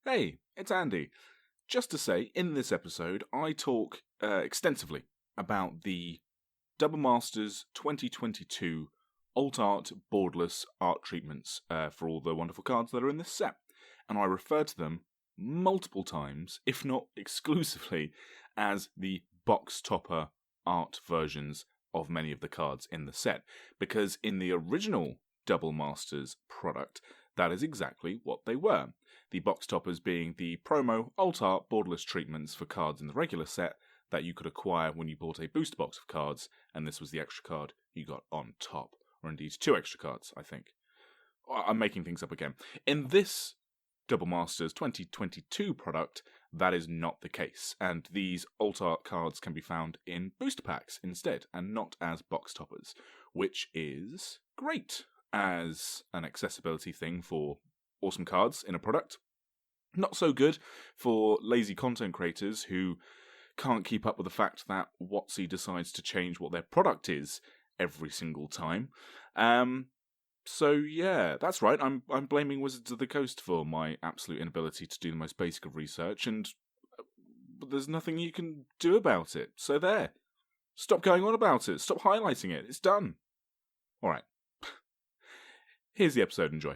Hey, it's Andy. Just to say, in this episode, I talk extensively about the Double Masters 2022 Alt Art Borderless art treatments for all the wonderful cards that are in this set. And I refer to them multiple times, if not exclusively, as the box topper art versions of many of the cards in the set. Because in the original Double Masters product, that is exactly what they were. The box toppers being the promo alt art borderless treatments for cards in the regular set that you could acquire when you bought a booster box of cards, and this was the extra card you got on top. Or indeed, 2 extra cards, I think. I'm making things up again. In this Double Masters 2022 product, that is not the case, and these alt art cards can be found in booster packs instead, and not as box toppers, which is great as an accessibility thing for awesome cards in a product. Not so good for lazy content creators who can't keep up with the fact that WotC decides to change what their product is every single time. So yeah, that's right, I'm blaming Wizards of the Coast for my absolute inability to do the most basic of research, and there's nothing you can do about it. So there. Stop going on about it. Stop highlighting it. It's done. Alright. Here's the episode, enjoy.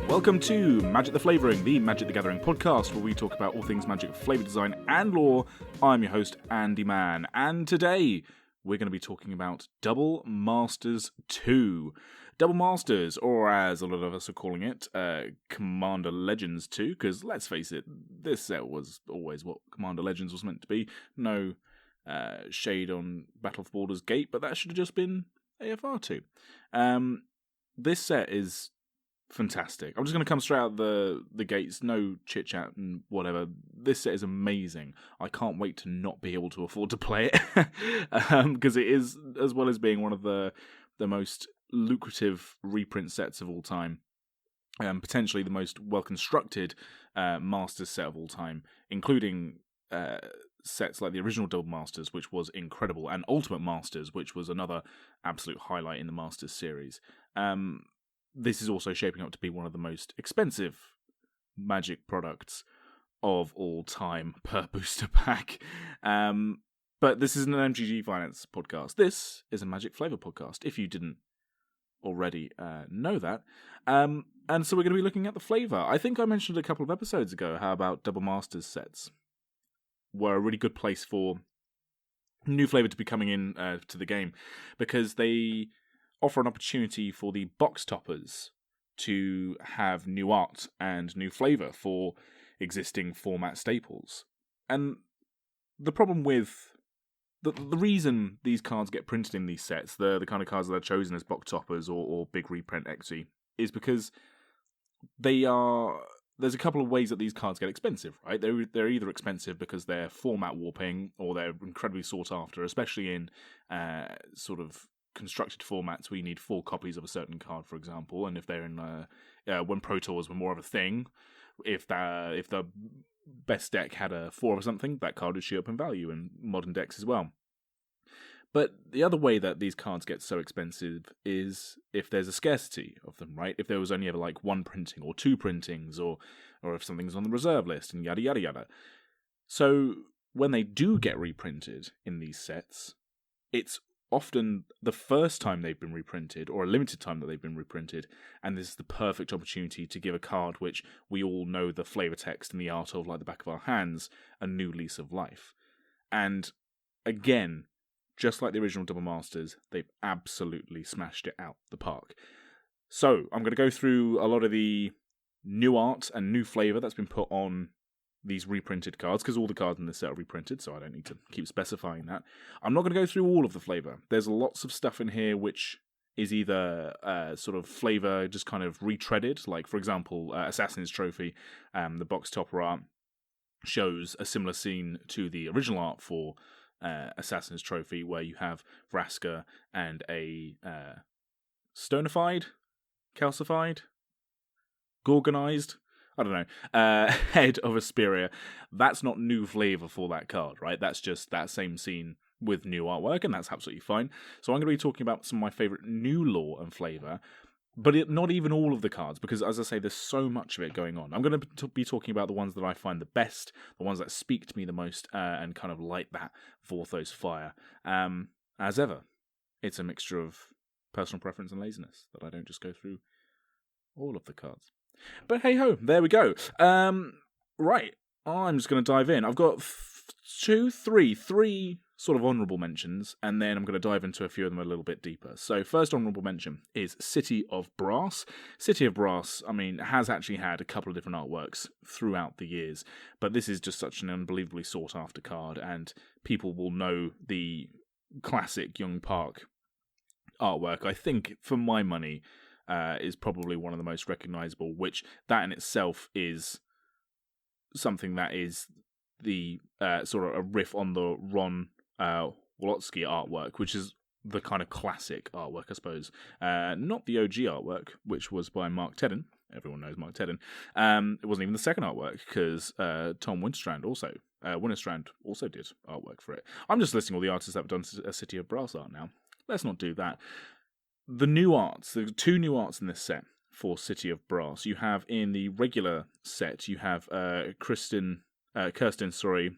Welcome to Magic the Flavouring, the Magic the Gathering podcast, where we talk about all things Magic, flavour design, and lore. I'm your host, Andy Mann, and today we're going to be talking about Double Masters 2. Double Masters, or as a lot of us are calling it, Commander Legends 2, because let's face it, this set was always what Commander Legends was meant to be. No shade on Battle for Baldur's Gate, but that should have just been AFR 2. This set is fantastic. I'm just going to come straight out the gates, no chit-chat and whatever. This set is amazing. I can't wait to not be able to afford to play it, because it is, as well as being one of the most lucrative reprint sets of all time, potentially the most well-constructed Masters set of all time, including sets like the original Double Masters, which was incredible, and Ultimate Masters, which was another absolute highlight in the Masters series. This is also shaping up to be one of the most expensive Magic products of all time per booster pack. But this isn't an MGG Finance podcast. This is a Magic Flavour podcast, if you didn't already know that. And so we're going to be looking at the flavour. I think I mentioned a couple of episodes ago how about Double Masters sets were a really good place for new flavour to be coming in to the game, because they offer an opportunity for the box toppers to have new art and new flavour for existing format staples. And the problem with the reason these cards get printed in these sets, the kind of cards that are chosen as box toppers or big reprint equity, is because there's a couple of ways that these cards get expensive, right? They're either expensive because they're format warping, or they're incredibly sought after, especially in sort of constructed formats where you need 4 copies of a certain card, for example, and if they're in when Pro Tours were more of a thing, if the best deck had a 4 of something, that card would shoot up in value in modern decks as well. But the other way that these cards get so expensive is if there's a scarcity of them, right? If there was only ever like 1 printing or 2 printings, or if something's on the reserve list, and yada yada yada. So when they do get reprinted in these sets, it's often the first time they've been reprinted, or a limited time that they've been reprinted, and this is the perfect opportunity to give a card which we all know the flavour text and the art of like the back of our hands a new lease of life. And again, just like the original Double Masters, they've absolutely smashed it out the park. So I'm going to go through a lot of the new art and new flavour that's been put on these reprinted cards, because all the cards in this set are reprinted, so I don't need to keep specifying that. I'm not going to go through all of the flavour. There's lots of stuff in here which is either sort of flavour just kind of retreaded, like, for example, Assassin's Trophy, the box topper art shows a similar scene to the original art for Assassin's Trophy, where you have Vraska and a stonified, calcified, gorgonized I don't know, head of Asperia. That's not new flavor for that card, right? That's just that same scene with new artwork, and that's absolutely fine. So I'm going to be talking about some of my favorite new lore and flavor, but not even all of the cards, because as I say, there's so much of it going on. I'm going to be talking about the ones that I find the best, the ones that speak to me the most, and kind of light that Vorthos fire. As ever, it's a mixture of personal preference and laziness that I don't just go through all of the cards. But hey ho, there we go. Right, I'm just going to dive in. I've got three sort of honourable mentions, and then I'm going to dive into a few of them a little bit deeper. So first honourable mention is City of Brass. City of Brass, I mean, has actually had a couple of different artworks throughout the years, but this is just such an unbelievably sought after card, and people will know the classic Young Park artwork. I think, for my money, is probably one of the most recognisable, which that in itself is something that is the sort of a riff on the Ron Wolotsky artwork, which is the kind of classic artwork, I suppose. Not the OG artwork, which was by Mark Tedden. Everyone knows Mark Tedden. It wasn't even the second artwork, because Tom Winterstrand also did artwork for it. I'm just listing all the artists that have done a City of Brass art now. Let's not do that. The new arts, the two new arts in this set for City of Brass. You have in the regular set, you have Kirsten Zernigbil.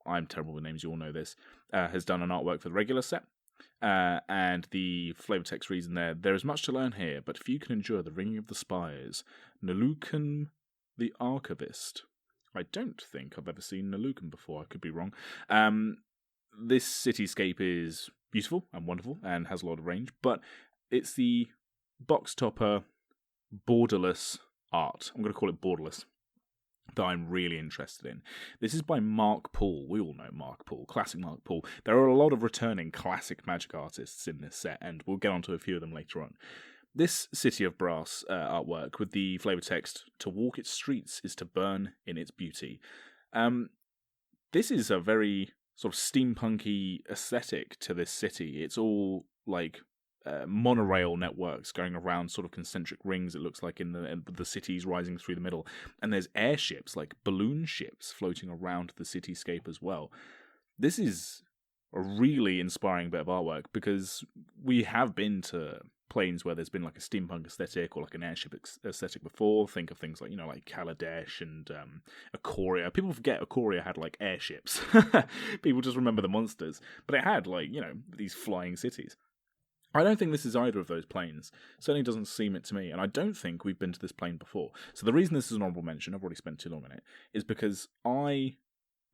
I'm terrible with names, you all know this. Has done an artwork for the regular set. And the flavor text reads in there is much to learn here, but few can endure the ringing of the spires. Nalukan the Archivist. I don't think I've ever seen Nalukan before, I could be wrong. This cityscape is beautiful and wonderful and has a lot of range, but it's the box topper borderless art. I'm going to call it borderless, that I'm really interested in. This is by Mark Poole. We all know Mark Poole, classic Mark Poole. There are a lot of returning classic Magic artists in this set, and we'll get onto a few of them later on. This City of Brass artwork with the flavor text, "To walk its streets is to burn in its beauty." This is a very sort of steampunky aesthetic to this city. It's all like monorail networks going around sort of concentric rings, it looks like, in the cities rising through the middle. And there's airships, like balloon ships, floating around the cityscape as well. This is a really inspiring bit of artwork, because we have been to planes where there's been like a steampunk aesthetic or like an airship aesthetic before. Think of things like, like Kaladesh and Ikoria. People forget Ikoria had like airships. People just remember the monsters. But it had like, these flying cities. I don't think this is either of those planes. Certainly doesn't seem it to me, and I don't think we've been to this plane before. So the reason this is an honourable mention, I've already spent too long on it, is because I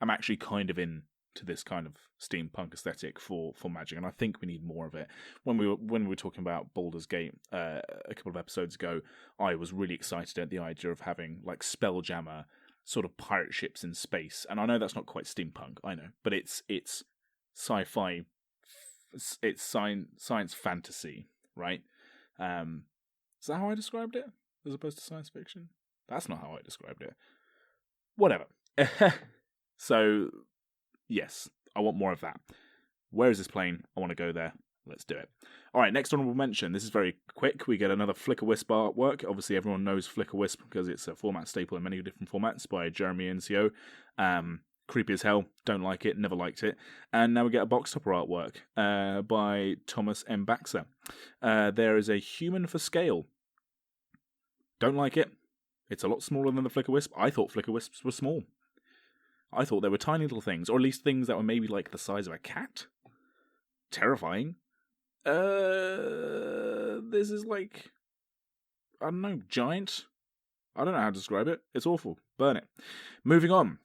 am actually kind of into this kind of steampunk aesthetic for Magic, and I think we need more of it. When we were talking about Baldur's Gate a couple of episodes ago, I was really excited at the idea of having like Spelljammer sort of pirate ships in space, and I know that's not quite steampunk, I know, but it's sci-fi. It's science fantasy, right? Is that how I described it, as opposed to science fiction? That's not how I described it. Whatever. So, yes, I want more of that. Where is this plane? I want to go there. Let's do it. All right, next honourable mention. This is very quick. We get another Flicker Wisp artwork. Obviously, everyone knows Flicker Wisp because it's a format staple in many different formats by Jeremy NCO. Creepy as hell, don't like it, never liked it. And now we get a box topper artwork by Thomas M. Baxter. There is a human for scale. Don't like it. It's a lot smaller than the Flicker Wisp. I thought Flicker Wisps were small. I thought they were tiny little things, or at least things that were maybe like the size of a cat. Terrifying. This is like, I don't know, giant? I don't know how to describe it. It's awful. Burn it. Moving on.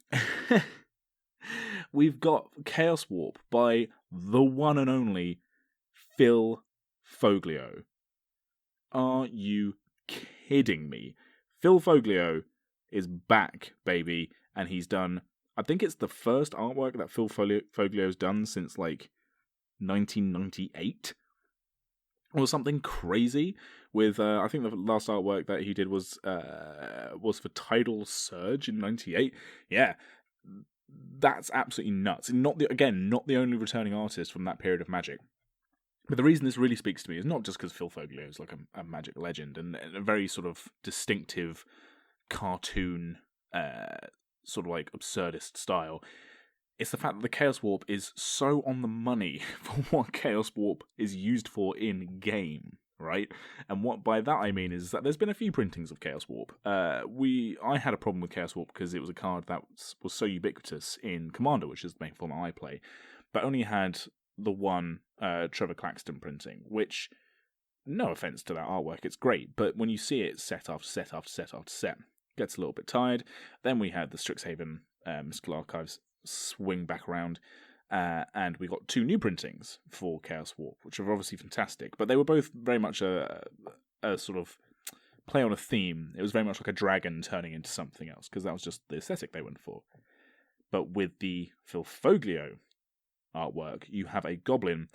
We've got Chaos Warp by the one and only Phil Foglio. Are you kidding me? Phil Foglio is back, baby, and he's done, I think it's the first artwork that Phil Foglio's done since like 1998 or something crazy. With I think the last artwork that he did was for Tidal Surge in '98. Yeah. That's absolutely nuts. Not the only returning artist from that period of Magic. But the reason this really speaks to me is not just because Phil Foglio is like a Magic legend and a very sort of distinctive cartoon, sort of like absurdist style. It's the fact that the Chaos Warp is so on the money for what Chaos Warp is used for in game, right? And what by that I mean is that there's been a few printings of Chaos Warp. I had a problem with Chaos Warp because it was a card that was so ubiquitous in Commander, which is the main format I play, but only had the one Trevor Claxton printing, which, no offense to that artwork, it's great, but when you see it set after set after set after set, it gets a little bit tired. Then we had the Strixhaven Mystical Archives swing back around, and we got 2 new printings for Chaos Warp, which are obviously fantastic, but they were both very much a sort of play on a theme. It was very much like a dragon turning into something else, because that was just the aesthetic they went for. But with the Phil Foglio artwork, you have a goblin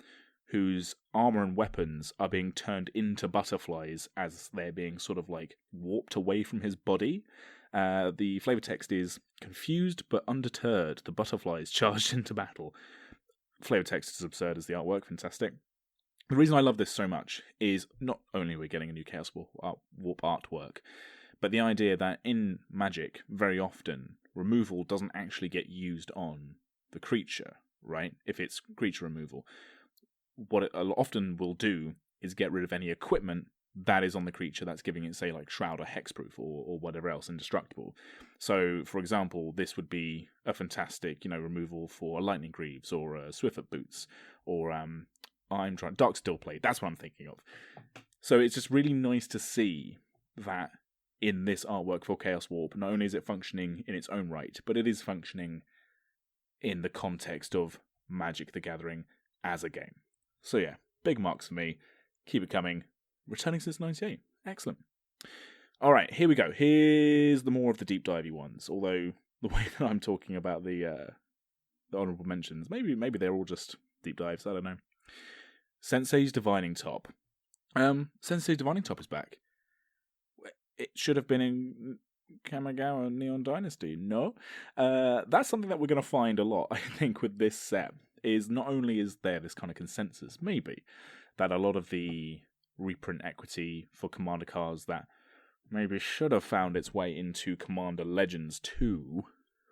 whose armor and weapons are being turned into butterflies as they're being sort of like warped away from his body. The flavor text is confused but undeterred. The butterflies charged into battle. Flavor text is absurd as the artwork, fantastic. The reason I love this so much is not only are we getting a new Chaos Warp artwork, but the idea that in Magic, very often, removal doesn't actually get used on the creature, right? If it's creature removal. What it often will do is get rid of any equipment that is on the creature that's giving it, say, like Shroud or Hexproof or whatever else indestructible. So, for example, this would be a fantastic, removal for a Lightning Greaves or a Swiftfoot Boots or Dark Steel Plate. That's what I'm thinking of. So it's just really nice to see that in this artwork for Chaos Warp, not only is it functioning in its own right, but it is functioning in the context of Magic the Gathering as a game. So yeah, big marks for me. Keep it coming. Returning since 98. Excellent. All right, here we go. Here's the more of the deep divey ones. Although the way that I'm talking about the honourable mentions, maybe they're all just deep dives. I don't know. Sensei's Divining Top. Sensei's Divining Top is back. It should have been in Kamigawa Neon Dynasty. No, that's something that we're going to find a lot. I think with this set is not only is there this kind of consensus, maybe that a lot of the reprint equity for Commander cards that maybe should have found its way into Commander Legends 2,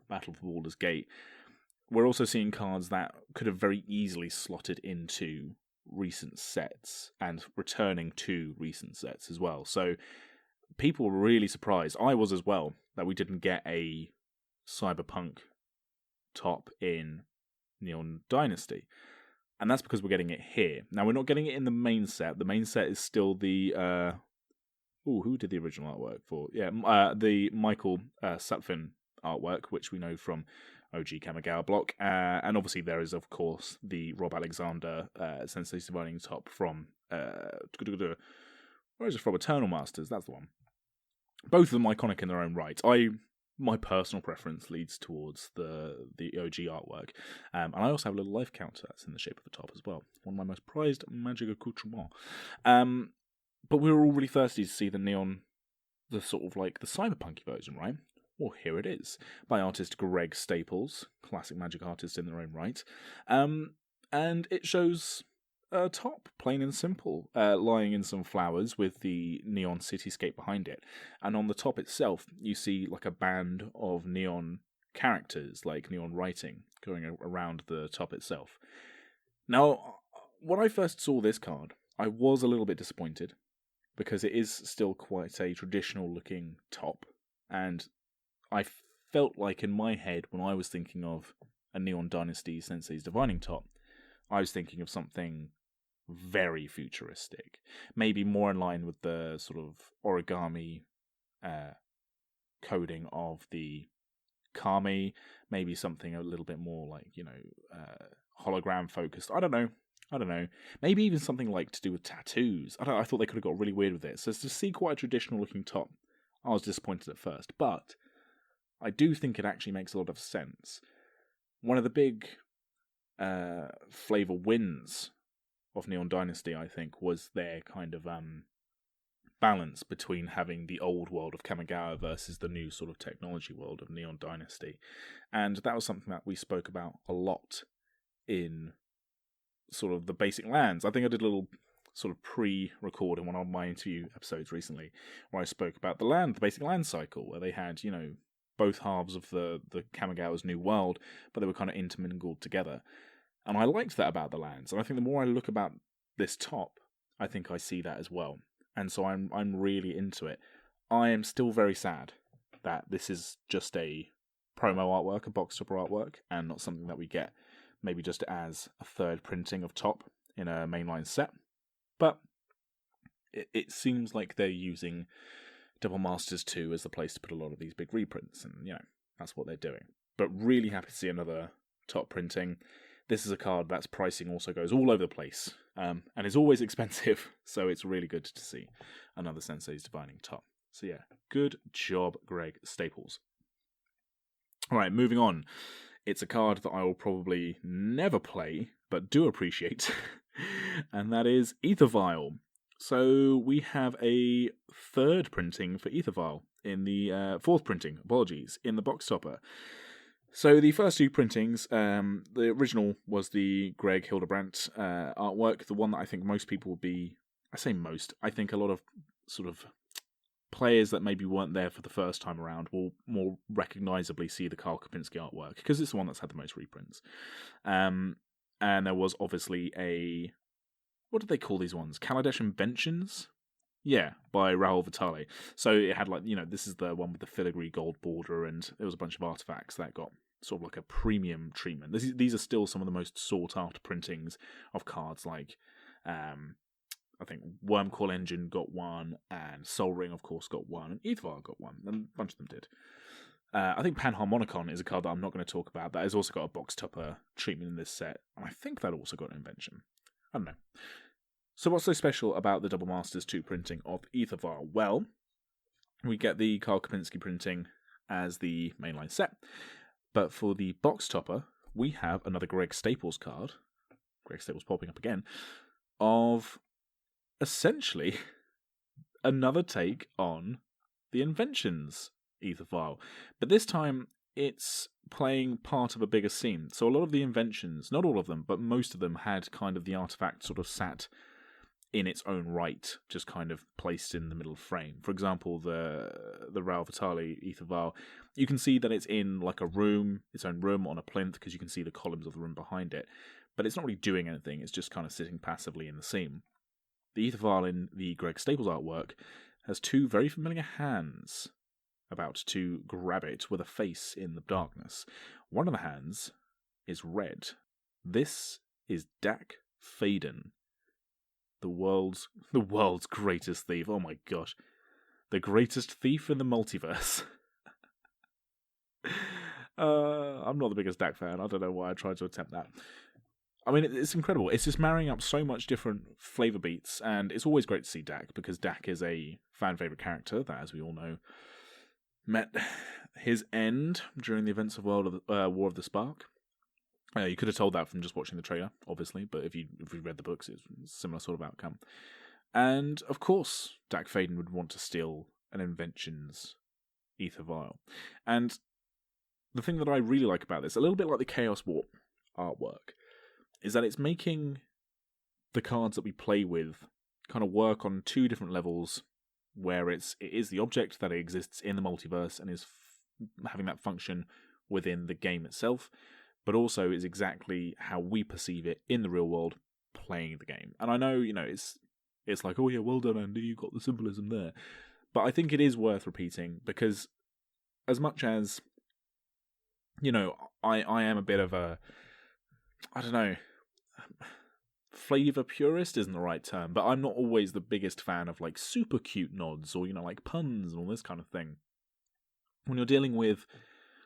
Battle for Baldur's Gate, we're also seeing cards that could have very easily slotted into recent sets and returning to recent sets as well. So people were really surprised. I was as well, that we didn't get a Cyberpunk top in Neon Dynasty. And that's because we're getting it here. Now, we're not getting it in the main set. The main set is still the... who did the original artwork for? Yeah, the Michael Sutphin artwork, which we know from OG Kamigawa block. And obviously there is, of course, the Rob Alexander Sensei's Divining Top from... where is it from? Eternal Masters, that's the one. Both of them iconic in their own right. My personal preference leads towards the OG artwork. And I also have a little life counter that's in the shape of a top as well. One of my most prized Magic accoutrements. But we were all really thirsty to see the sort of like the cyberpunky version, right? Well, here it is. By artist Greg Staples, classic Magic artist in their own right. And it shows a top, plain and simple, lying in some flowers with the neon cityscape behind it. And on the top itself, you see like a band of neon characters, like neon writing, going around the top itself. Now, when I first saw this card, I was a little bit disappointed, because it is still quite a traditional-looking top, and I felt like in my head, when I was thinking of a Neon Dynasty Sensei's Divining Top, I was thinking of something very futuristic, maybe more in line with the sort of origami coding of the Kami, maybe something a little bit more like, hologram focused. I don't know. Maybe even something like to do with tattoos. I thought they could have got really weird with it. So to see quite a traditional looking top, I was disappointed at first, but I do think it actually makes a lot of sense. One of the big Flavour wins of Neon Dynasty, I think, was their kind of balance between having the old world of Kamigawa versus the new sort of technology world of Neon Dynasty. And that was something that we spoke about a lot in sort of the basic lands. I think I did a little sort of pre-record in one of my interview episodes recently where I spoke about the basic land cycle, where they had, both halves of the Kamigawa's new world, but they were kind of intermingled together. And I liked that about the lands. And I think the more I look about this top, I think I see that as well. And so I'm really into it. I am still very sad that this is just a promo artwork, a box topper artwork, and not something that we get maybe just as a third printing of top in a mainline set. But it seems like they're using Double Masters 2 as the place to put a lot of these big reprints, and that's what they're doing. But really happy to see another top printing. This is a card that's pricing also goes all over the place, and is always expensive, so it's really good to see another Sensei's Divining top. So yeah, good job, Greg Staples. Alright, moving on. It's a card that I will probably never play, but do appreciate, and that is Ether Vial. So we have a third printing for Ether Vial, in the fourth printing, in the box topper. So the first two printings, the original was the Greg Hildebrandt artwork, the one that I think most people would be, I say most, I think a lot of sort of players that maybe weren't there for the first time around will more recognisably see the Karl Kopinski artwork, because it's the one that's had the most reprints. And there was obviously a, what did they call these ones? Kaladesh Inventions? Yeah, by Raoul Vitale. So it had this is the one with the filigree gold border, and there was a bunch of artifacts that got sort of like a premium treatment. These are still some of the most sought after printings of cards, like I think Wormcall Engine got one, and Sol Ring, of course, got one, and Ether Vial got one, and a bunch of them did. I think Panharmonicon is a card that I'm not going to talk about, that has also got a box topper treatment in this set, and I think that also got an invention. I don't know. So what's so special about the Double Masters 2 printing of Ether Vial? Well, we get the Karl Kopinski printing as the mainline set, but for the box topper, we have another Greg Staples card, Greg Staples popping up again, of essentially another take on the Inventions Ether Vial. But this time, it's playing part of a bigger scene. So a lot of the Inventions, not all of them, but most of them had kind of the artifact sort of sat in its own right, just kind of placed in the middle frame. For example, the Raoul Vitale Ether Vial, you can see that it's in like a room, its own room on a plinth, because you can see the columns of the room behind it. But it's not really doing anything, it's just kind of sitting passively in the scene. The Ether Vial in the Greg Staples artwork has two very familiar hands about to grab it with a face in the darkness. One of the hands is red. This is Dak Faden, the world's greatest thief. Oh my gosh. The greatest thief in the multiverse. I'm not the biggest Dak fan. I don't know why I tried to attempt that. I mean, it's incredible. It's just marrying up so much different flavour beats, and it's always great to see Dak, because Dak is a fan-favourite character that, as we all know, met his end during the events of War of the Spark. You could have told that from just watching the trailer, obviously, but if you read the books, it's a similar sort of outcome. And, of course, Dak Faden would want to steal an Inventions Ether Vial. And the thing that I really like about this, a little bit like the Chaos Warp artwork, is that it's making the cards that we play with kind of work on two different levels, where it is the object that exists in the multiverse and is having that function within the game itself, but also is exactly how we perceive it in the real world playing the game. And I know, it's like, oh yeah, well done, Andy, you got the symbolism there. But I think it is worth repeating, because as much as, I am a bit of a, I don't know, flavor purist isn't the right term, but I'm not always the biggest fan of like super cute nods or, like puns and all this kind of thing. When you're dealing with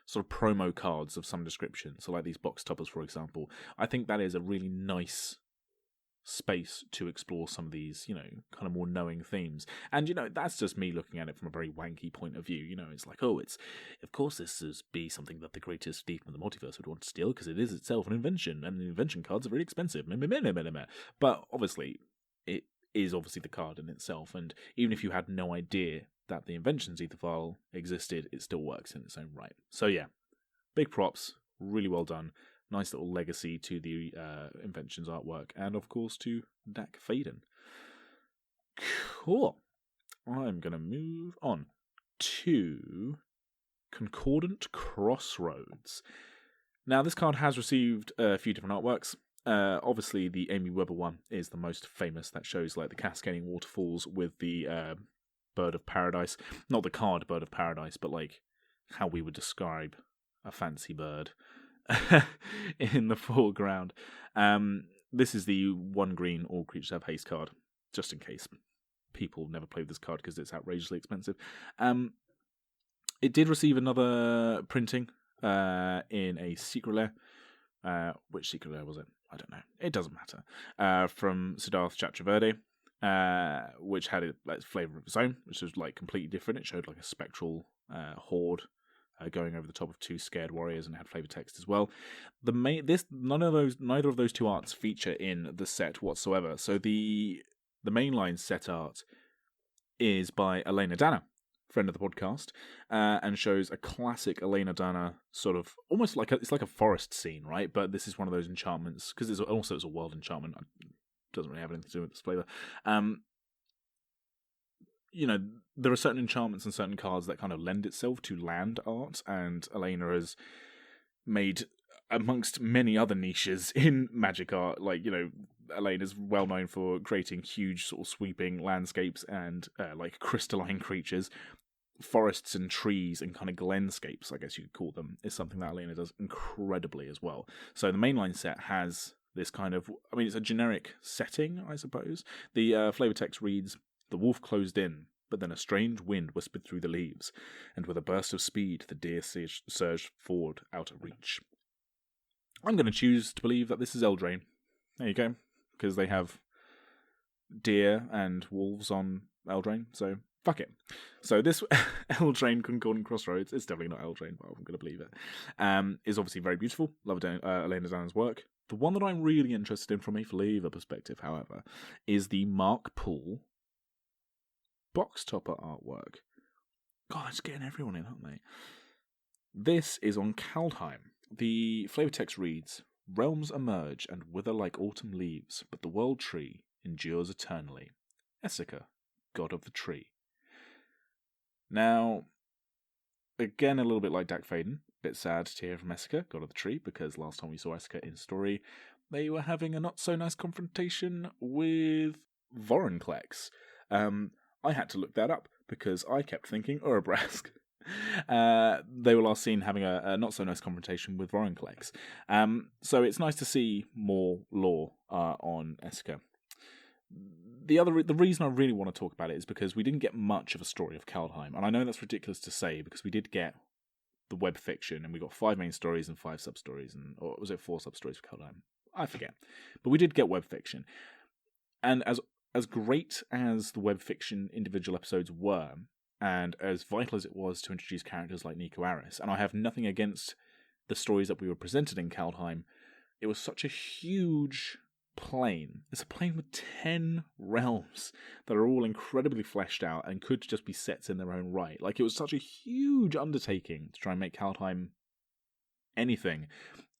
sort of promo cards of some description, so like these box toppers, for example, I think that is a really nice space to explore some of these, kind of more knowing themes. And, that's just me looking at it from a very wanky point of view. It's like, of course this is be something that the greatest thief in the multiverse would want to steal, because it is itself an invention, and the invention cards are very expensive. But obviously, it is obviously the card in itself, and even if you had no idea that the Inventions Ether Vial existed, it still works in its own right. So yeah, big props, really well done. Nice little legacy to the Inventions artwork, and of course to Dak Faden. Cool. I'm going to move on to Concordant Crossroads. Now, this card has received a few different artworks. Obviously, the Amy Weber one is the most famous. That shows like the cascading waterfalls with the Bird of Paradise. Not the card Bird of Paradise, but like how we would describe a fancy bird in the foreground. This is the 1 green all creatures have haste card, just in case people never played this card because it's outrageously expensive. It did receive another printing in a secret lair. Which secret lair was it? I don't know. It doesn't matter. From Siddharth Chakravarty, which had a flavour of its own, which was like completely different. It showed like a spectral horde going over the top of 2 scared warriors, and it had flavor text as well. Neither of those 2 arts feature in the set whatsoever. So the mainline set art is by Elena Dana, friend of the podcast, and shows a classic Elena Dana sort of almost like it's like a forest scene, right? But this is one of those enchantments because it's a world enchantment. It doesn't really have anything to do with this flavor. There are certain enchantments and certain cards that kind of lend itself to land art, and Elena has made, amongst many other niches in magic art, Elena's well known for creating huge sort of sweeping landscapes and like crystalline creatures. Forests and trees and kind of glenscapes, I guess you could call them, is something that Elena does incredibly as well. So the mainline set has this kind of, it's a generic setting, I suppose. The flavor text reads, "The wolf closed in, but then a strange wind whispered through the leaves, and with a burst of speed the deer surged forward out of reach." I'm going to choose to believe that this is Eldraine. There you go, because they have deer and wolves on Eldraine, so fuck it. So this Eldraine Concordant Crossroads, it's definitely not Eldraine, but I'm going to believe it, is obviously very beautiful. Love Elena Dana's work. The one that I'm really interested in from a flavor perspective, however, is the Mark Poole box topper artwork. God, it's getting everyone in, aren't they? This is on Kaldheim. The flavor text reads, "Realms emerge and wither like autumn leaves, but the world tree endures eternally. Essika, god of the tree." Now, again, a little bit like Dak Faden, bit sad to hear from Essika, god of the tree, because last time we saw Essika in story, they were having a not so nice confrontation with Vorinclex. I had to look that up because I kept thinking Urabrask. They were last seen having a not so nice confrontation with Vorinclex. So it's nice to see more lore on Essika. The reason I really want to talk about it is because we didn't get much of a story of Kaldheim, and I know that's ridiculous to say because we did get the web fiction, and we got 5 main stories and 5 sub stories, or was it 4 sub stories for Kaldheim? I forget, but we did get web fiction, and as great as the web fiction individual episodes were, and as vital as it was to introduce characters like Nico Aris, and I have nothing against the stories that we were presented in Kaldheim, it was such a huge plane. It's a plane with 10 realms that are all incredibly fleshed out and could just be sets in their own right. Like, it was such a huge undertaking to try and make Kaldheim anything,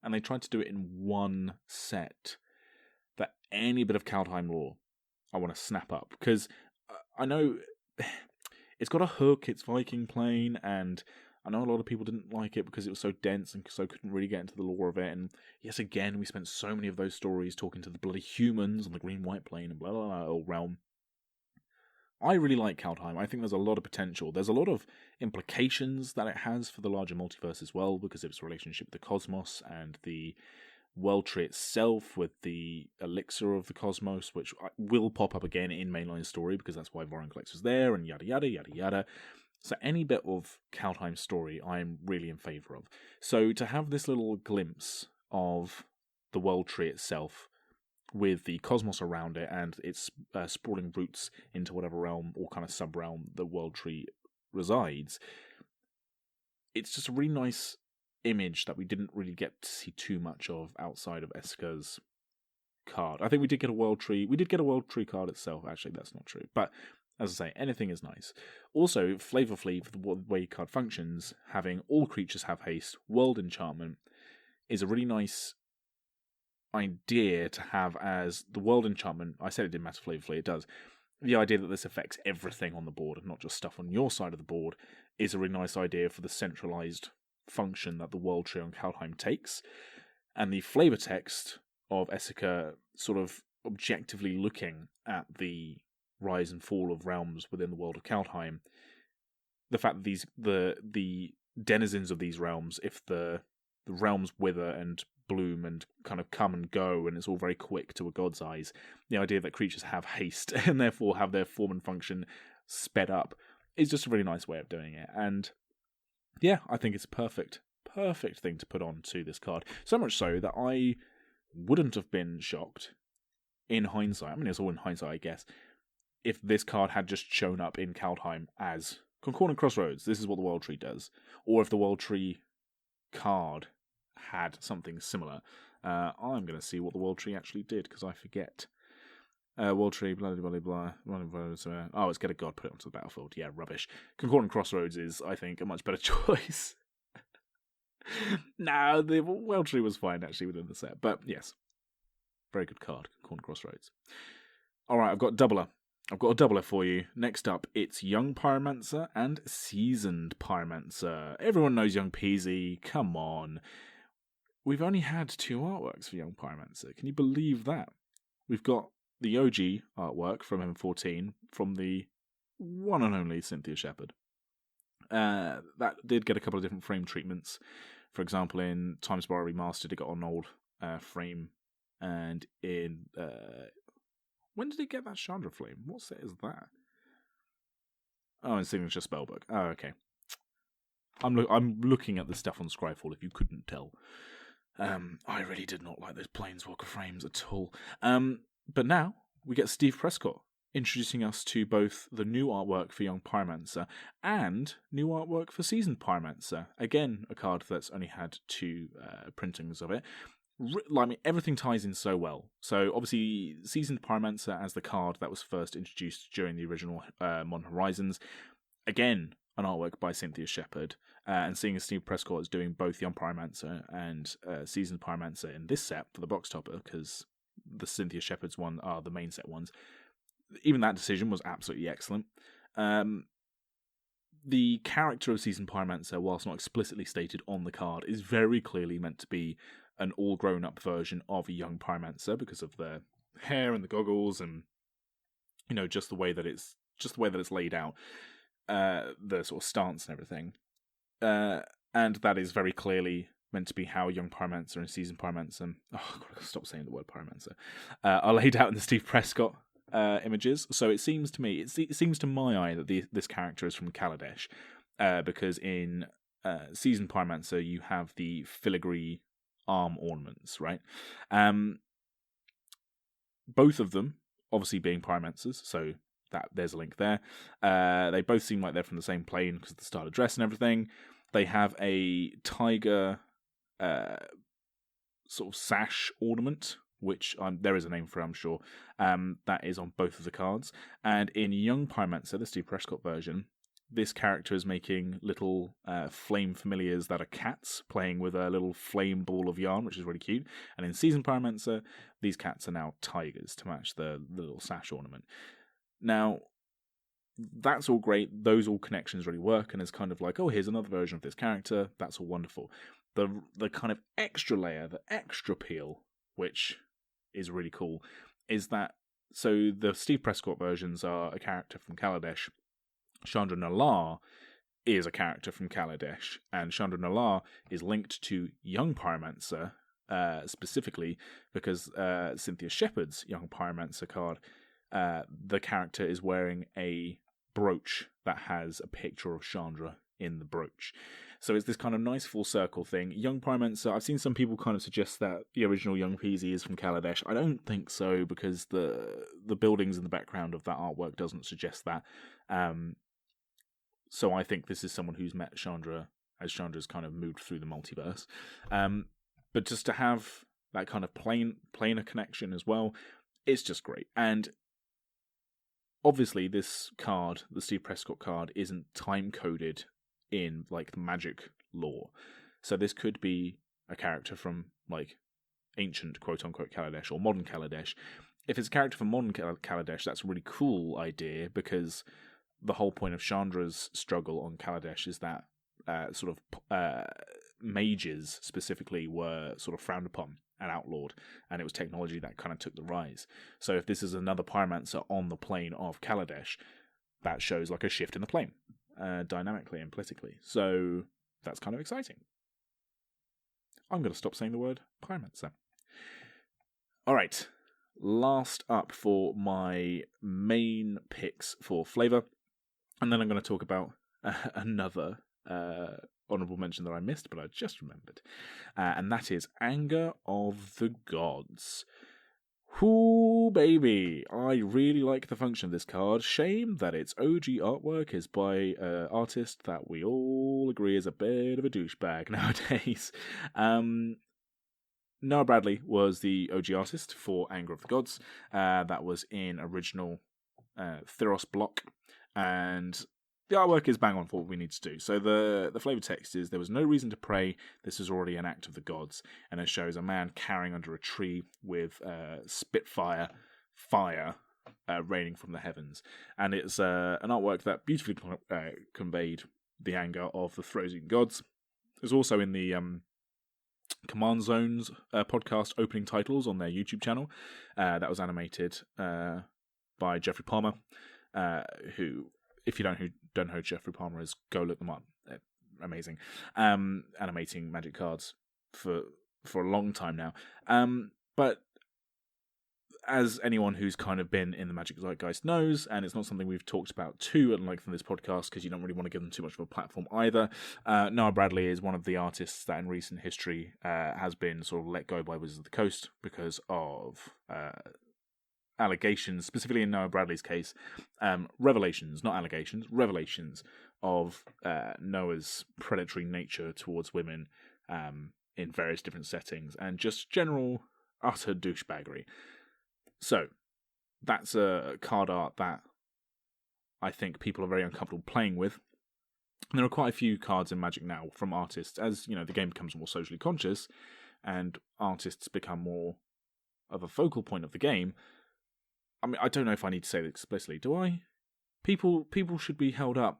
and they tried to do it in one set. That any bit of Kaldheim lore I want to snap up, because I know it's got a hook, it's Viking plane, and I know a lot of people didn't like it because it was so dense and so couldn't really get into the lore of it. And yes, again, we spent so many of those stories talking to the bloody humans on the green-white plane and blah, blah, blah, old realm. I really like Kaldheim. I think there's a lot of potential. There's a lot of implications that it has for the larger multiverse as well, because of its relationship with the cosmos and the world tree itself with the elixir of the cosmos, which will pop up again in mainline story because that's why Vorinclex was there, and yada yada yada yada. So any bit of Kaldheim story I'm really in favour of. So to have this little glimpse of the world tree itself with the cosmos around it and its sprawling roots into whatever realm or kind of sub-realm the world tree resides, it's just a really nice image that we didn't really get to see too much of outside of Essika's card. I think we did get a world tree. We did get a world tree card itself. Actually, that's not true. But as I say, anything is nice. Also, Flavour Fleet, for the way card functions, having all creatures have haste, world enchantment, is a really nice idea to have as the world enchantment. I said it didn't matter flavorfully, it does. The idea that this affects everything on the board and not just stuff on your side of the board is a really nice idea for the centralized function that the world tree on Kaldheim takes. And the flavor text of Essica sort of objectively looking at the rise and fall of realms within the world of Kaldheim, the fact that the denizens of these realms, if the realms wither and bloom and kind of come and go, and it's all very quick to a god's eyes, the idea that creatures have haste and therefore have their form and function sped up is just a really nice way of doing it. And yeah, I think it's a perfect thing to put on to this card. So much so that I wouldn't have been shocked in hindsight. I mean, it's all in hindsight, I guess, if this card had just shown up in Kaldheim as Concordant Crossroads, this is what the World Tree does. Or if the World Tree card had something similar. I'm going to see what the World Tree actually did, because I forget. World Tree, blah, blah, blah, blah. Oh, it's get a god, put it onto the battlefield. Yeah, rubbish. Concordant Crossroads is, I think, a much better choice. No, the World Tree was fine, actually, within the set. But, yes, very good card, Concordant Crossroads. Alright, I've got a doubler for you. Next up, it's Young Pyromancer and Seasoned Pyromancer. Everyone knows Young Peasy. Come on. We've only had 2 artworks for Young Pyromancer. Can you believe that? We've got the OG artwork from M14 from the one and only Cynthia Shepherd. That did get a couple of different frame treatments. For example, in Time Spiral Remastered, it got an old frame. And in... when did it get that Chandra Flame? What set is that? Oh, in Signature Spellbook. Oh, okay. I'm looking at the stuff on Scryfall, if you couldn't tell. I really did not like those Planeswalker frames at all. But now, we get Steve Prescott introducing us to both the new artwork for Young Pyromancer and new artwork for Seasoned Pyromancer. Again, a card that's only had 2 printings of it. I mean, everything ties in so well. So, obviously, Seasoned Pyromancer as the card that was first introduced during the original Modern Horizons. Again, an artwork by Cynthia Shepherd. And seeing as Steve Prescott is doing both Young Pyromancer and Seasoned Pyromancer in this set for the box topper, because the Cynthia Shepherd's one are the main set ones. Even that decision was absolutely excellent. The character of Seasoned Pyromancer, whilst not explicitly stated on the card, is very clearly meant to be an all-grown-up version of a Young Pyromancer because of the hair and the goggles and, you know, just the way that it's laid out, the sort of stance and everything. And that is very clearly meant to be how Young Pyromancer and Seasoned Pyromancer, oh God, I've stop saying the word Pyromancer, are laid out in the Steve Prescott images. So it seems to me, it seems to my eye that this character is from Kaladesh, because in Seasoned Pyromancer you have the filigree arm ornaments, right? Both of them, obviously being Pyromancers, so that there's a link there. They both seem like they're from the same plane because of the style of dress and everything. They have a tiger sort of sash ornament, which there is a name for it, I'm sure, that is on both of the cards. And in Young Pyromancer, the Steve Prescott version, this character is making little flame familiars that are cats playing with a little flame ball of yarn, which is really cute. And in Seasoned Pyromancer, these cats are now tigers to match the little sash ornament. Now, that's all great. Those all connections really work, and it's kind of like, oh, here's another version of this character. That's all wonderful. The kind of extra layer, the extra peel, which is really cool, is that, so the Steve Prescott versions are a character from Kaladesh. Chandra Nalaar is a character from Kaladesh, and Chandra Nalaar is linked to Young Pyromancer, specifically because Cynthia Shepherd's Young Pyromancer card, the character is wearing a brooch that has a picture of Chandra in the brooch. So it's this kind of nice full circle thing. Young Pyromancer, I've seen some people kind of suggest that the original Young Peasy is from Kaladesh. I don't think so, because the buildings in the background of that artwork doesn't suggest that. So I think this is someone who's met Chandra as Chandra's kind of moved through the multiverse. But just to have that kind of planar connection as well, it's just great. And obviously this card, the Steve Prescott card, isn't time-coded in, like, the Magic lore. So this could be a character from, like, ancient quote-unquote Kaladesh or modern Kaladesh. If it's a character from modern Kaladesh, that's a really cool idea, because the whole point of Chandra's struggle on Kaladesh is that mages specifically were sort of frowned upon and outlawed, and it was technology that kind of took the rise. So if this is another pyromancer on the plane of Kaladesh, that shows like a shift in the plane, dynamically and politically. So that's kind of exciting. I'm going to stop saying the word pyromancer. All right, last up for my main picks for Flavour, and then I'm going to talk about another honourable mention that I missed, but I just remembered, and that is Anger of the Gods. Whoo, baby! I really like the function of this card. Shame that its OG artwork is by an artist that we all agree is a bit of a douchebag nowadays. Noah Bradley was the OG artist for Anger of the Gods. That was in original Theros block, and the artwork is bang on for what we need to do. So the flavor text is, there was no reason to pray, this is already an act of the gods. And it shows a man carrying under a tree with spitfire fire raining from the heavens. And it's an artwork that beautifully conveyed the anger of the Throsian gods. It's also in the Command Zones podcast opening titles on their YouTube channel. That was animated by Jeffrey Palmer, who, if you don't know who Jeffrey Palmer is, go look them up. They're amazing. Animating Magic cards for a long time now. But as anyone who's kind of been in the Magic Zeitgeist knows, and it's not something we've talked about too at length in this podcast, because you don't really want to give them too much of a platform either, Noah Bradley is one of the artists that in recent history has been sort of let go by Wizards of the Coast because of allegations, specifically in Noah Bradley's case, revelations, not allegations, revelations of Noah's predatory nature towards women in various different settings, and just general utter douchebaggery. So, that's a card art that I think people are very uncomfortable playing with. And there are quite a few cards in Magic now from artists, as you know, the game becomes more socially conscious, and artists become more of a focal point of the game. I mean, I don't know if I need to say that explicitly, do I? People should be held up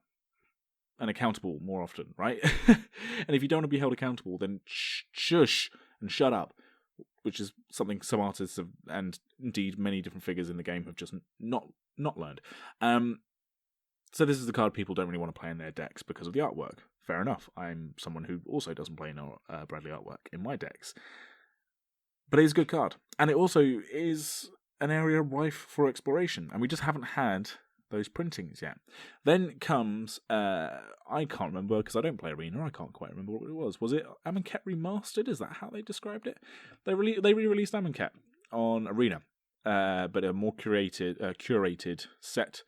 and accountable more often, right? And if you don't want to be held accountable, then shush and shut up, which is something some artists have, and indeed many different figures in the game, have just not learned. So this is the card people don't really want to play in their decks because of the artwork. Fair enough. I'm someone who also doesn't play Bradley artwork in my decks. But it is a good card. And it also is an area rife for exploration, and we just haven't had those printings yet. Then comes, I can't remember because I don't play Arena, I can't quite remember what it was. Was it Amonkhet Remastered? Is that how they described it? They re-released Amonkhet on Arena, but a more curated set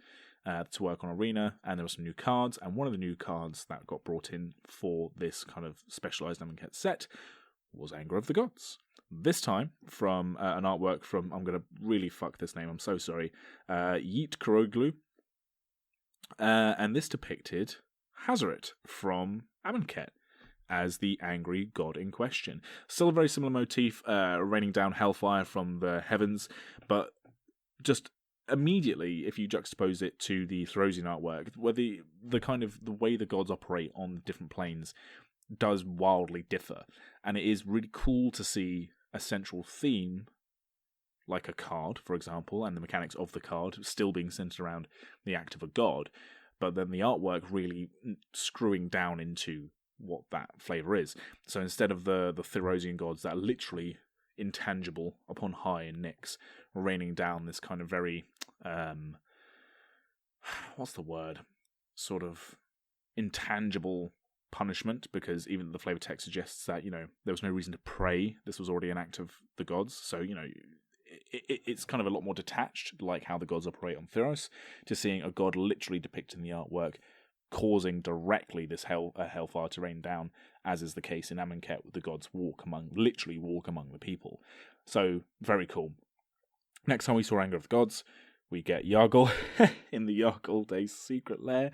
to work on Arena, and there were some new cards, and one of the new cards that got brought in for this kind of specialised Amonkhet set was Anger of the Gods. This time from an artwork from, I'm going to really fuck this name, I'm so sorry, Yeet Kuroglu. And this depicted Hazoret from Amonkhet as the angry god in question. Still a very similar motif, raining down hellfire from the heavens, but just immediately, if you juxtapose it to the Throsian artwork, where the kind of the way the gods operate on different planes does wildly differ, and it is really cool to see a central theme, like a card, for example, and the mechanics of the card still being centered around the act of a god, but then the artwork really screwing down into what that flavour is. So instead of the Therosian gods that are literally intangible upon high in Nyx, raining down this kind of very, what's the word? Sort of intangible punishment, because even the flavor text suggests that, you know, there was no reason to pray. This was already an act of the gods. So, you know, it's kind of a lot more detached, like how the gods operate on Theros, to seeing a god literally depicted in the artwork causing directly this hellfire to rain down, as is the case in Amonkhet, where the gods literally walk among the people. So, very cool. Next time we saw Anger of the Gods, we get Yargle in the Yargle Day's secret lair,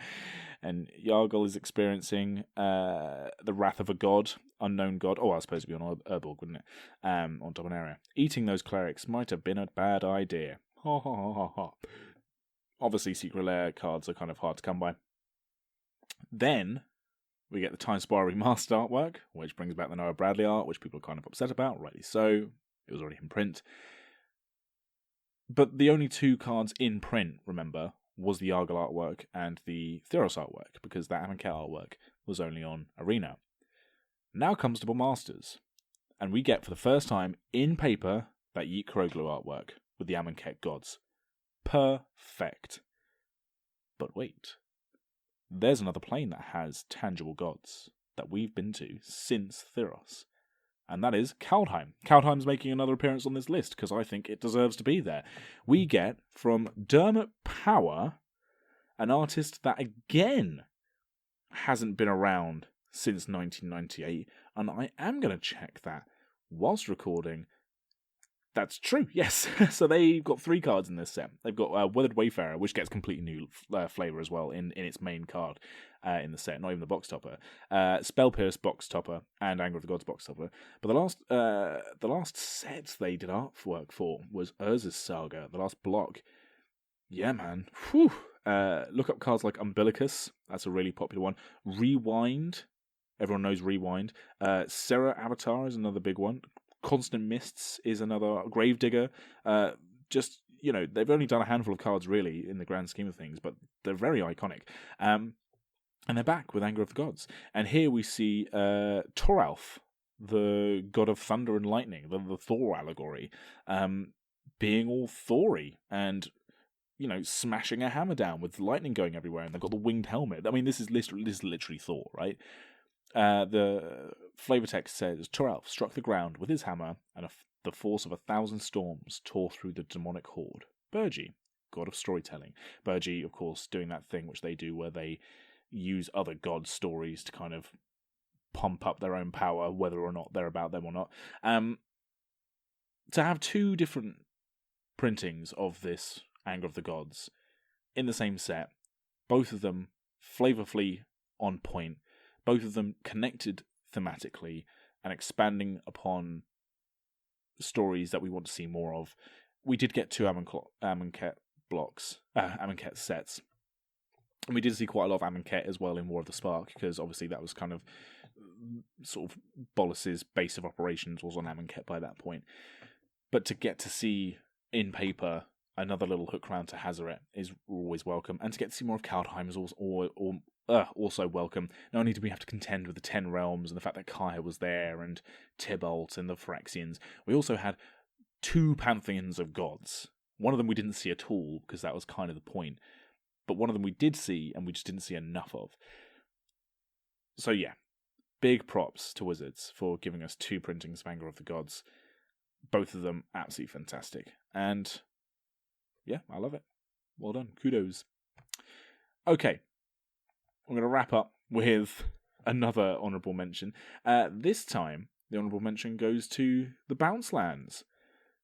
and Yargle is experiencing the wrath of a god unknown god. Oh, I suppose it'd be on Urborg, wouldn't it? On Dominaria. Eating those clerics might have been a bad idea. Ha ha ha ha ha. Obviously, secret lair cards are kind of hard to come by. Then we get the Time Spiral Remastered artwork, which brings back the Noah Bradley art, which people are kind of upset about, rightly so. It was already in print. But the only 2 cards in print, remember, was the Argyle artwork and the Theros artwork, because that Amonkhet artwork was only on Arena. Now comes Double Masters, and we get for the first time in paper that Yeet Kuroglu artwork with the Amonkhet gods. Perfect. But wait. There's another plane that has tangible gods that we've been to since Theros. And that is Kaldheim. Kaldheim's making another appearance on this list because I think it deserves to be there. We get from Dermot Power, an artist that again hasn't been around since 1998, and I am going to check that whilst recording. That's true, yes. So they've got 3 cards in this set. They've got Weathered Wayfarer, which gets completely new flavour as well in its main card in the set, not even the box topper. Spell Pierce box topper and Anger of the Gods box topper. But the last set they did artwork for was Urza's Saga, the last block. Yeah, man. Whew. Look up cards like Umbilicus. That's a really popular one. Rewind. Everyone knows Rewind. Serra Avatar is another big one. Constant Mists is another. Gravedigger. They've only done a handful of cards really in the grand scheme of things, but they're very iconic. And they're back with Anger of the Gods. And here we see Toralf, the god of thunder and lightning, the Thor allegory, being all Thory and smashing a hammer down with lightning going everywhere, and they've got the winged helmet. I mean, this is literally Thor, right? The flavor text says, Toralf struck the ground with his hammer, and the force of 1,000 storms tore through the demonic horde. Burgi, god of storytelling. Burgi, of course, doing that thing which they do where they use other gods' stories to kind of pump up their own power, whether or not they're about them or not. To have 2 different printings of this Anger of the Gods in the same set, both of them flavorfully on point, both of them connected thematically and expanding upon stories that we want to see more of. We did get 2 Amonkhet sets. And we did see quite a lot of Amonkhet as well in War of the Spark, because obviously that was kind of sort of Bolas's base of operations was on Amonkhet by that point. But to get to see in paper another little hook round to Hazaret is always welcome, and to get to see more of Kaldheim is also welcome. Not only do we have to contend with the 10 Realms and the fact that Kaya was there and Tybalt and the Phyrexians, we also had 2 pantheons of gods. One of them we didn't see at all because that was kind of the point, but one of them we did see and we just didn't see enough of. So yeah, big props to Wizards for giving us 2 printings of Anger of the Gods. Both of them absolutely fantastic, and yeah, I love it. Well done. Kudos. Okay, I'm going to wrap up with another honourable mention. This time, the honourable mention goes to the Bounce Lands.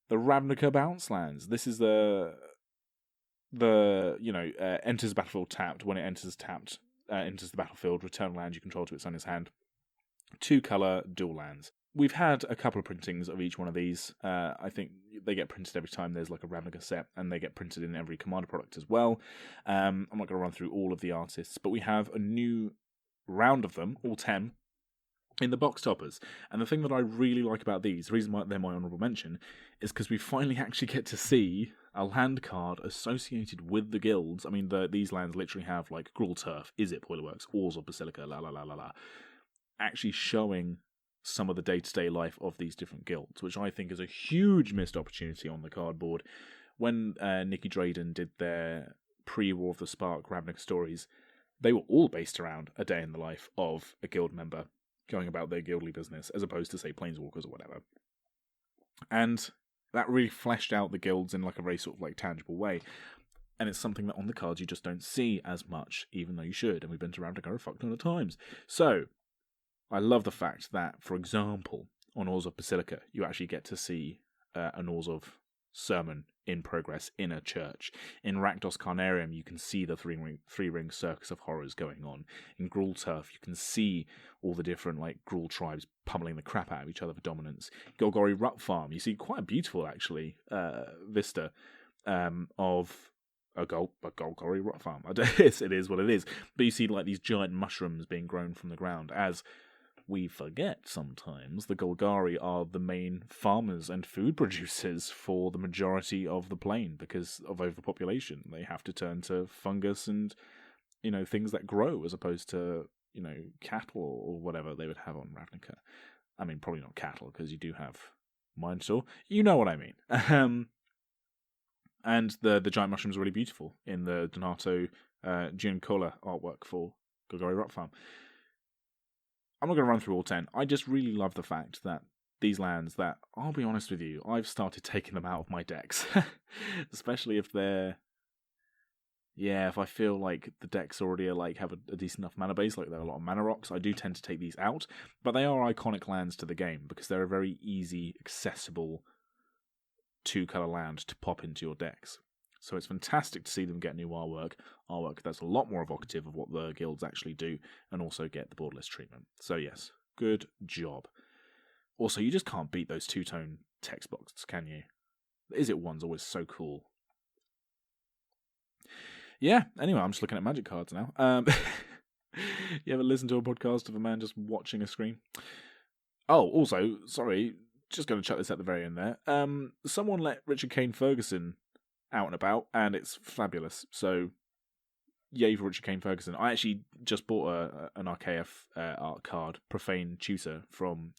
The Ravnica Bounce Lands. This is the enters battlefield tapped. When it enters the battlefield, return land you control to its owner's hand. 2-colour dual lands. We've had a couple of printings of each one of these. I think they get printed every time there's like a Ravnica set, and they get printed in every Commander product as well. I'm not going to run through all of the artists, but we have a new round of them, all 10, in the box toppers. And the thing that I really like about these, the reason why they're my honourable mention, is because we finally actually get to see a land card associated with the guilds. I mean, these lands literally have like Gruul Turf, Izzet Boilerworks, Ors of Basilica, actually showing some of the day-to-day life of these different guilds, which I think is a huge missed opportunity on the cardboard. When Nicky Drayden did their pre-War of the Spark Ravnica stories, they were all based around a day in the life of a guild member going about their guildly business, as opposed to, say, Planeswalkers or whatever. And that really fleshed out the guilds in like a very sort of like tangible way. And it's something that on the cards you just don't see as much, even though you should. And we've been to Ravnica a fuck ton of times. So I love the fact that, for example, on Ors of Basilica, you actually get to see an Ors of sermon in progress in a church. In Rakdos Carnarium, you can see the three-ring circus of horrors going on. In Gruul Turf, you can see all the different Gruul tribes pummeling the crap out of each other for dominance. Golgari Rut Farm, you see quite a beautiful, actually, vista of a Golgari Rut Farm. It is what it is. But you see these giant mushrooms being grown from the ground as... We forget sometimes the Golgari are the main farmers and food producers for the majority of the plane because of overpopulation. They have to turn to fungus and, things that grow as opposed to, cattle or whatever they would have on Ravnica. I mean, probably not cattle because you do have Mindsaw. You know what I mean. And the giant mushrooms are really beautiful in the Donato Giancola artwork for Golgari Rock Farm. I'm not going to run through all 10. I just really love the fact that these lands that, I'll be honest with you, I've started taking them out of my decks. Especially if they're... Yeah, if I feel like the decks already have a decent enough mana base, there are a lot of mana rocks, I do tend to take these out. But they are iconic lands to the game because they're a very easy, accessible 2-colour land to pop into your decks. So it's fantastic to see them get new artwork that's a lot more evocative of what the guilds actually do, and also get the borderless treatment. So yes, good job. Also, you just can't beat those two-tone text boxes, can you? The Is It one's always so cool. Yeah, anyway, I'm just looking at magic cards now. You ever listen to a podcast of a man just watching a screen? Oh, also, sorry, just going to chuck this at the very end there. Someone let Richard Kane Ferguson out and about, and it's fabulous. So, yay for Richard Kane Ferguson. I actually just bought an RKF art card, Profane Tutor, from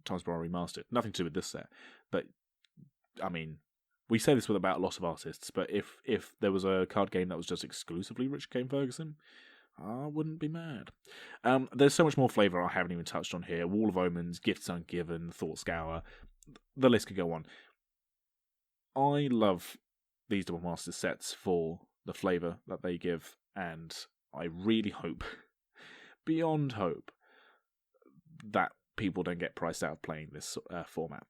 Timesbar Remastered. Nothing to do with this set, but, I mean, we say this about a lot of artists, but if there was a card game that was just exclusively Richard Kane Ferguson, I wouldn't be mad. There's so much more flavour I haven't even touched on here. Wall of Omens, Gifts Ungiven, Thought Scour, the list could go on. I love these Double Masters sets for the flavour that they give, and I really hope, beyond hope, that people don't get priced out of playing this format.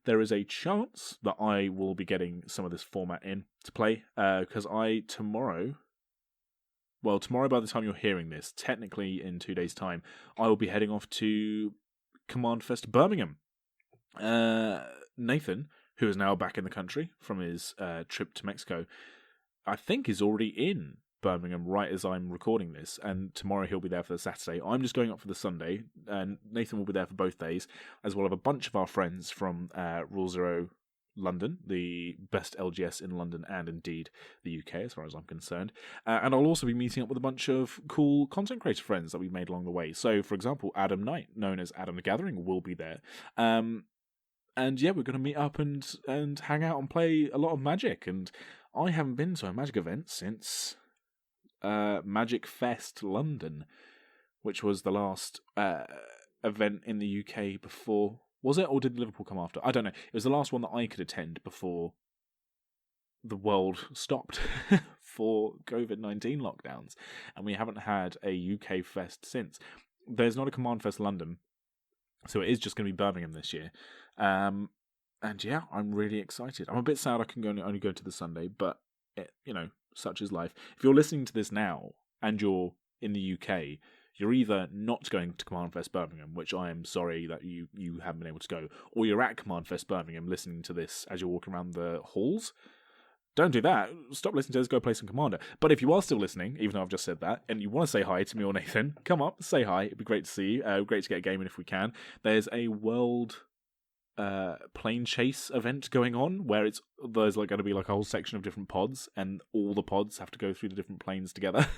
There is a chance that I will be getting some of this format in to play, because tomorrow by the time you're hearing this, technically in 2 days' time, I will be heading off to Command Fest Birmingham. Nathan, who is now back in the country from his trip to Mexico, I think is already in Birmingham right as I'm recording this, and tomorrow he'll be there for the Saturday. I'm just going up for the Sunday, and Nathan will be there for both days, as well as a bunch of our friends from Rule Zero London, the best LGS in London and indeed the UK as far as I'm concerned. And I'll also be meeting up with a bunch of cool content creator friends that we've made along the way. So, for example, Adam Knight, known as Adam the Gathering, will be there. And yeah, we're going to meet up and hang out and play a lot of Magic. And I haven't been to a Magic event since Magic Fest London, which was the last event in the UK before. Was it, or did Liverpool come after? I don't know. It was the last one that I could attend before the world stopped for COVID-19 lockdowns. And we haven't had a UK Fest since. There's not a Command Fest London, so it is just going to be Birmingham this year. And yeah, I'm really excited. I'm a bit sad I can only go to the Sunday, but such is life. If you're listening to this now and you're in the UK, you're either not going to Command Fest Birmingham, which I am sorry that you haven't been able to go, or you're at Command Fest Birmingham listening to this as you're walking around the halls. Don't do that. Stop listening to this, go play some Commander. But if you are still listening, even though I've just said that, and you want to say hi to me or Nathan, come up, say hi. It'd be great to see you. Great to get a game in if we can. There's a world plane chase event going on where there's going to be a whole section of different pods, and all the pods have to go through the different planes together.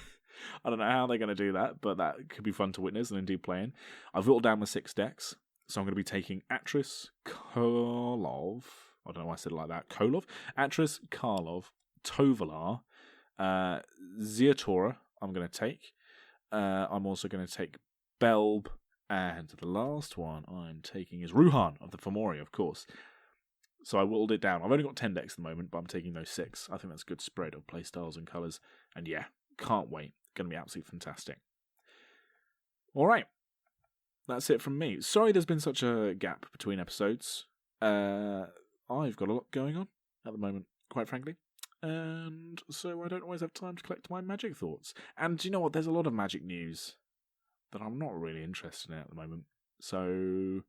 I don't know how they're going to do that, but that could be fun to witness and indeed playing. I've whittled down my 6 decks, so I'm going to be taking Atris, Karlov. I don't know why I said it like that. Atris, Karlov, Tovalar, Ziatora. I'm going to take. I'm also going to take Belb. And the last one I'm taking is Ruhan of the Fomori, of course. So I whittled it down. I've only got 10 decks at the moment, but I'm taking those 6. I think that's a good spread of playstyles and colours. And yeah, can't wait. Going to be absolutely fantastic. All right. That's it from me. Sorry there's been such a gap between episodes. I've got a lot going on. at the moment, quite frankly. And so I don't always have time to collect my magic thoughts. And do you know what? There's a lot of magic news that I'm not really interested in at the moment. So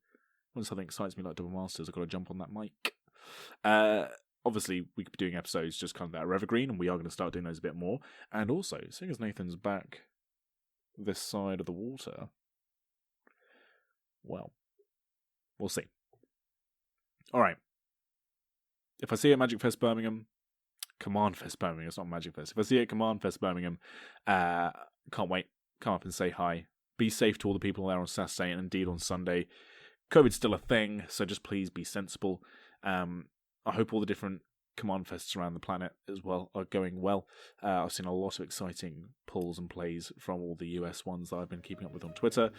when something excites me like Double Masters, I've got to jump on that mic. Obviously, we could be doing episodes just kind of that are evergreen, and we are going to start doing those a bit more. And also, seeing as Nathan's back this side of the water, well, we'll see. All right. If I see it at Magic Fest Birmingham, Command Fest Birmingham, it's not Magic Fest. If I see it at Command Fest Birmingham, can't wait. Come up and say hi. Be safe to all the people there on Saturday and indeed on Sunday. COVID's still a thing, so just please be sensible. I hope all the different Command Fests around the planet as well are going well. I've seen a lot of exciting pulls and plays from all the US ones that I've been keeping up with on Twitter.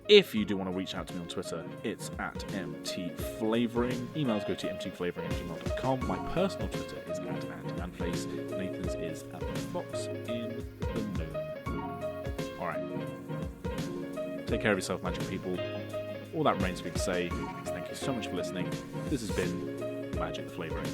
If you do want to reach out to me on Twitter, it's at mtflavoring. Emails go to mtflavoring@gmail.com. My personal Twitter is at andymanface. Nathan's is at the Fox in the Moon. Alright. Take care of yourself, magic people. All that remains for me to say is thank you so much for listening. This has been Magic the Flavouring.